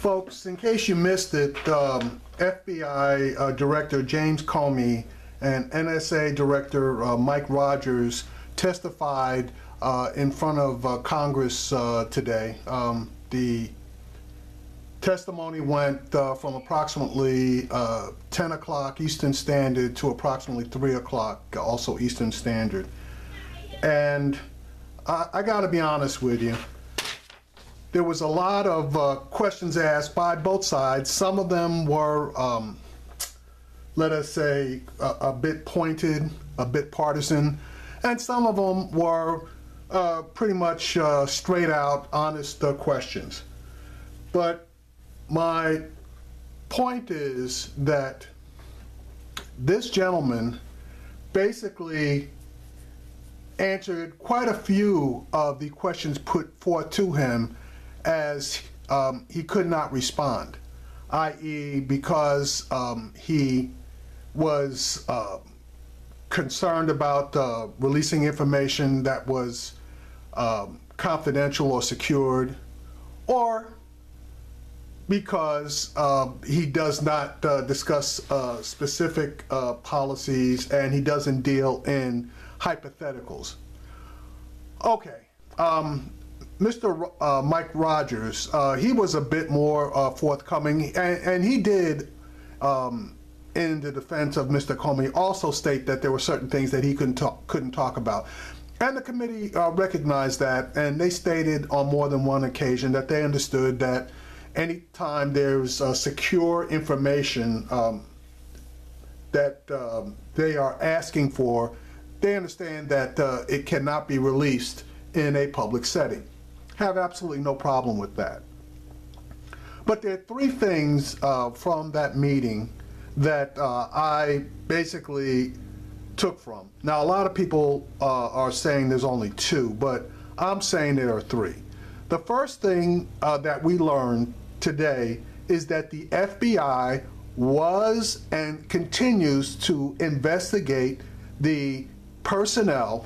Folks, in case you missed it, FBI Director James Comey and NSA Director Mike Rogers testified in front of Congress today. The testimony went from approximately 10 o'clock Eastern Standard to approximately 3 o'clock, also Eastern Standard. And I got to be honest with you. There was a lot of questions asked by both sides. Some of them were, let us say, a bit pointed, a bit partisan, and some of them were pretty much straight out, honest questions. But my point is that this gentleman basically answered quite a few of the questions put forth to him as he could not respond, i.e. because he was concerned about releasing information that was confidential or secured, or because he does not discuss specific policies and he doesn't deal in hypotheticals. Okay. Mr. Mike Rogers, he was a bit more forthcoming, and he did, in the defense of Mr. Comey, also state that there were certain things that he couldn't talk about. And the committee recognized that, and they stated on more than one occasion that they understood that anytime there's secure information that they are asking for, they understand that it cannot be released in a public setting. Have absolutely no problem with that. But there are three things from that meeting that I basically took from. Now, a lot of people are saying there's only two, but I'm saying there are three. The first thing that we learned today is that the FBI was and continues to investigate the personnel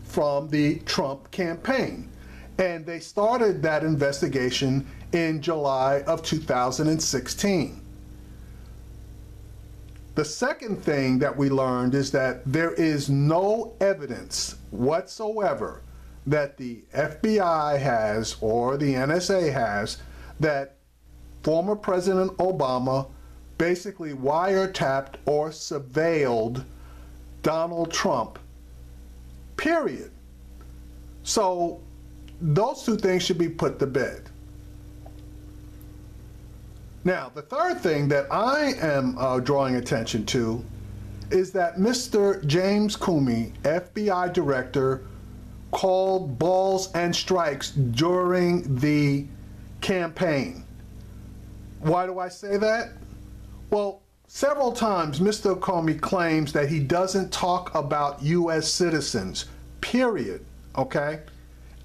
from the Trump campaign. And they started that investigation in July of 2016. The second thing that we learned is that there is no evidence whatsoever that the FBI has or the NSA has that former President Obama basically wiretapped or surveilled Donald Trump, period. So those two things should be put to bed. Now, the third thing that I am drawing attention to is that Mr. James Comey, FBI Director, called balls and strikes during the campaign. Why do I say that? Well, several times Mr. Comey claims that he doesn't talk about U.S. citizens, period, okay?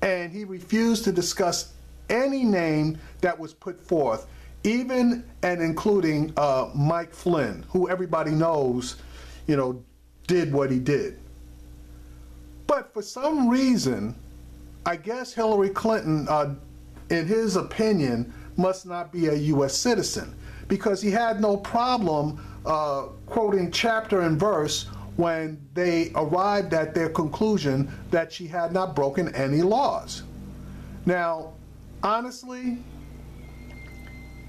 And he refused to discuss any name that was put forth, even and including Mike Flynn, who everybody knows, you know, did what he did. But for some reason, I guess Hillary Clinton, in his opinion, must not be a U.S. citizen, because he had no problem quoting chapter and verse when they arrived at their conclusion that she had not broken any laws. Now, honestly,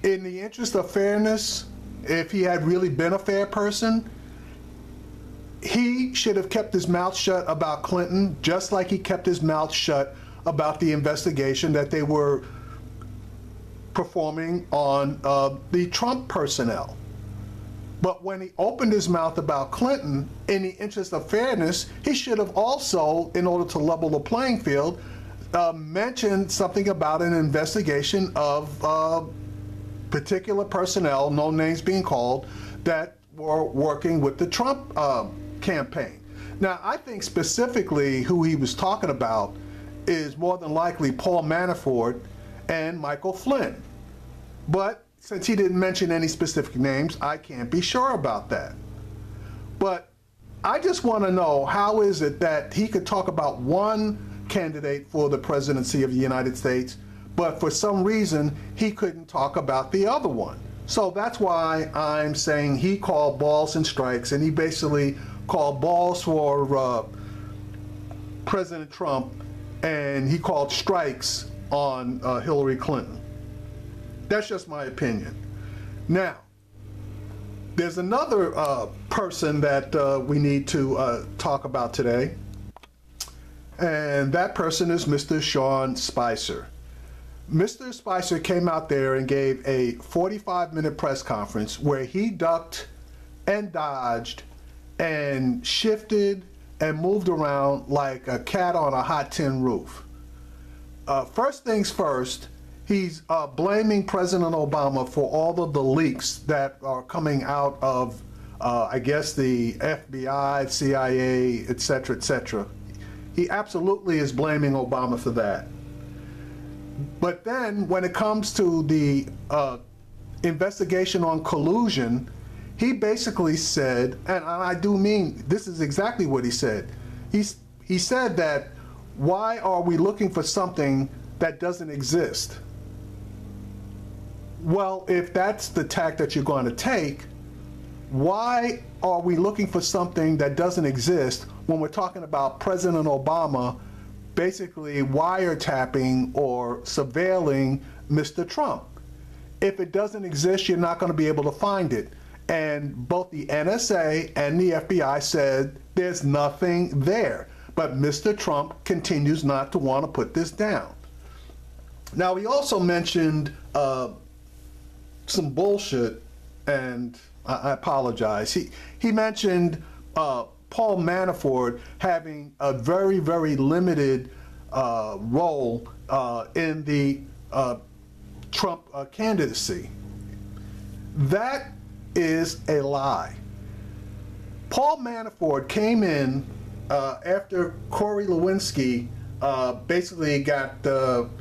in the interest of fairness, if he had really been a fair person, he should have kept his mouth shut about Clinton, just like he kept his mouth shut about the investigation that they were performing on the Trump personnel. But when he opened his mouth about Clinton, in the interest of fairness, he should have also, in order to level the playing field, mentioned something about an investigation of particular personnel, no names being called, that were working with the Trump campaign. Now, I think specifically who he was talking about is more than likely Paul Manafort and Michael Flynn. But since he didn't mention any specific names, I can't be sure about that. But I just want to know, how is it that he could talk about one candidate for the presidency of the United States, but for some reason he couldn't talk about the other one. So that's why I'm saying he called balls and strikes, and he basically called balls for President Trump, and he called strikes on Hillary Clinton. That's just my opinion. Now, there's another person that we need to talk about today, and that person is Mr. Sean Spicer. Mr. Spicer came out there and gave a 45-minute press conference where he ducked and dodged and shifted and moved around like a cat on a hot tin roof. First things first, he's blaming President Obama for all of the leaks that are coming out of, I guess, the FBI, CIA, etc., etc. He absolutely is blaming Obama for that. But then when it comes to the investigation on collusion, he basically said, and I do mean this is exactly what he said. He said that, why are we looking for something that doesn't exist? Well, if that's the tack that you're going to take, why are we looking for something that doesn't exist when we're talking about President Obama basically wiretapping or surveilling Mr. Trump? If it doesn't exist, you're not going to be able to find it. And both the NSA and the FBI said there's nothing there. But Mr. Trump continues not to want to put this down. Now, he also mentioned some bullshit, and I apologize. He mentioned Paul Manafort having a very, very limited role in the Trump candidacy. That is a lie. Paul Manafort came in after Corey Lewinsky basically got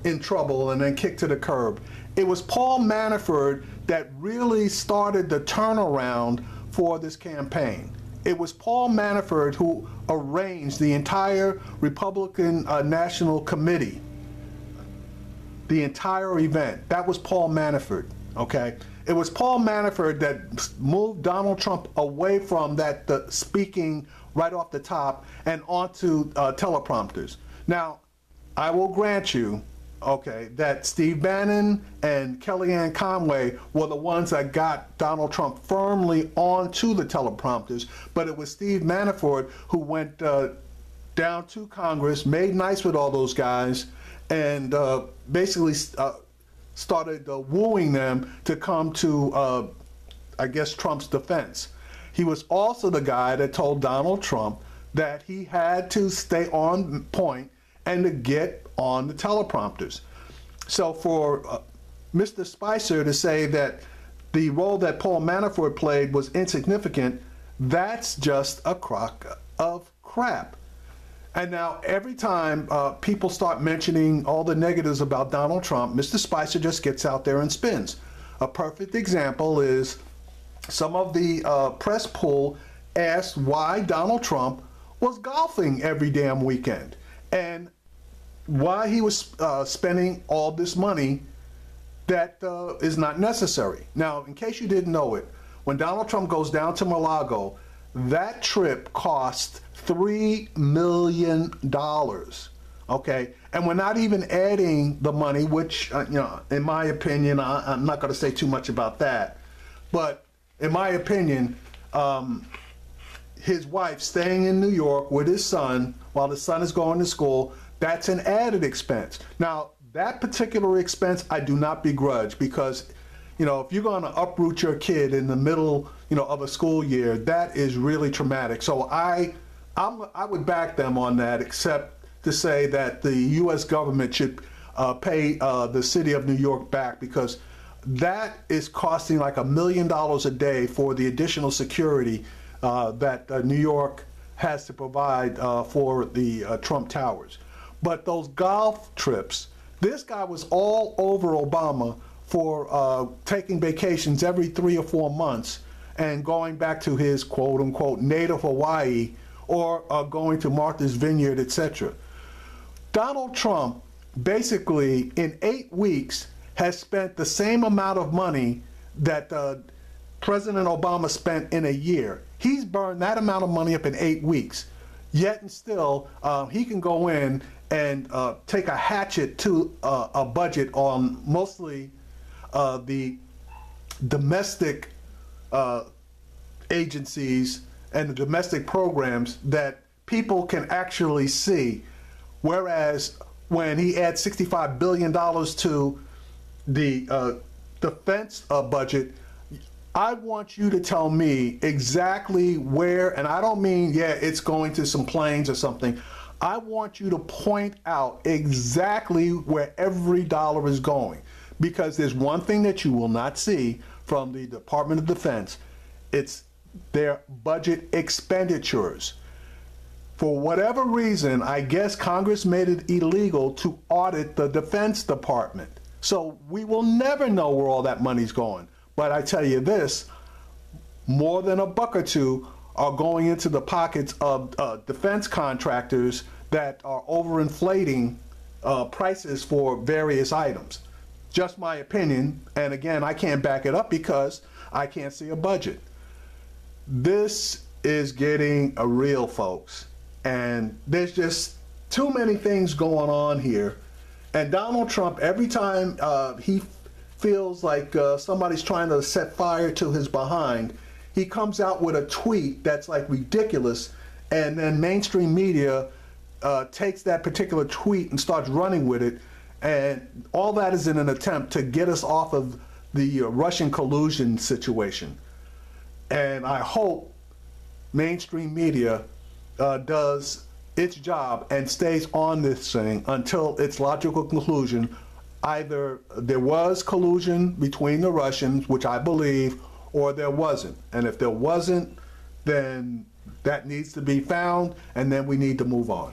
in trouble and then kicked to the curb. It was Paul Manafort that really started the turnaround for this campaign. It was Paul Manafort who arranged the entire Republican National Committee, the entire event. That was Paul Manafort, okay? It was Paul Manafort that moved Donald Trump away from that speaking right off the top and onto teleprompters. Now, I will grant you, okay, that Steve Bannon and Kellyanne Conway were the ones that got Donald Trump firmly onto the teleprompters, but it was Steve Manafort who went down to Congress, made nice with all those guys, and basically started wooing them to come to, I guess, Trump's defense. He was also the guy that told Donald Trump that he had to stay on point and to get on the teleprompters. So for Mr. Spicer to say that the role that Paul Manafort played was insignificant, that's just a crock of crap. And now every time people start mentioning all the negatives about Donald Trump, Mr. Spicer just gets out there and spins. A perfect example is some of the press poll asked why Donald Trump was golfing every damn weekend and why he was spending all this money that is not necessary. Now, in case you didn't know it, when Donald Trump goes down to Mar-a-Lago, that trip cost $3 million, okay? And we're not even adding the money, which, you know, in my opinion, I'm not going to say too much about that, but in my opinion, his wife staying in New York with his son while his son is going to school, that's an added expense. Now, that particular expense, I do not begrudge because, you know, if you're going to uproot your kid in the middle, you know, of a school year, that is really traumatic. So I would back them on that, except to say that the U.S. government should pay the city of New York back, because that is costing like $1 million a day for the additional security that New York has to provide for the Trump Towers. But those golf trips, this guy was all over Obama for taking vacations every 3 or 4 months and going back to his quote-unquote native Hawaii or going to Martha's Vineyard, etc. Donald Trump basically in 8 weeks has spent the same amount of money that President Obama spent in a year. He's burned that amount of money up in 8 weeks. Yet and still, he can go in and take a hatchet to a budget on mostly the domestic agencies and the domestic programs that people can actually see. Whereas when he adds $65 billion to the defense budget, I want you to tell me exactly where, and I don't mean, yeah, it's going to some planes or something. I want you to point out exactly where every dollar is going. Because there's one thing that you will not see from the Department of Defense. It's their budget expenditures. For whatever reason, I guess Congress made it illegal to audit the Defense Department. So we will never know where all that money's going. But I tell you this, more than a buck or two are going into the pockets of defense contractors that are overinflating prices for various items. Just my opinion, and again, I can't back it up because I can't see a budget. This is getting real, folks, and there's just too many things going on here. And Donald Trump, every time he feels like somebody's trying to set fire to his behind, he comes out with a tweet that's like ridiculous, and then mainstream media takes that particular tweet and starts running with it, and all that is in an attempt to get us off of the Russian collusion situation. And I hope mainstream media does its job and stays on this thing until its logical conclusion. Either there was collusion between the Russians, which I believe, or there wasn't. And if there wasn't, then that needs to be found, and then we need to move on.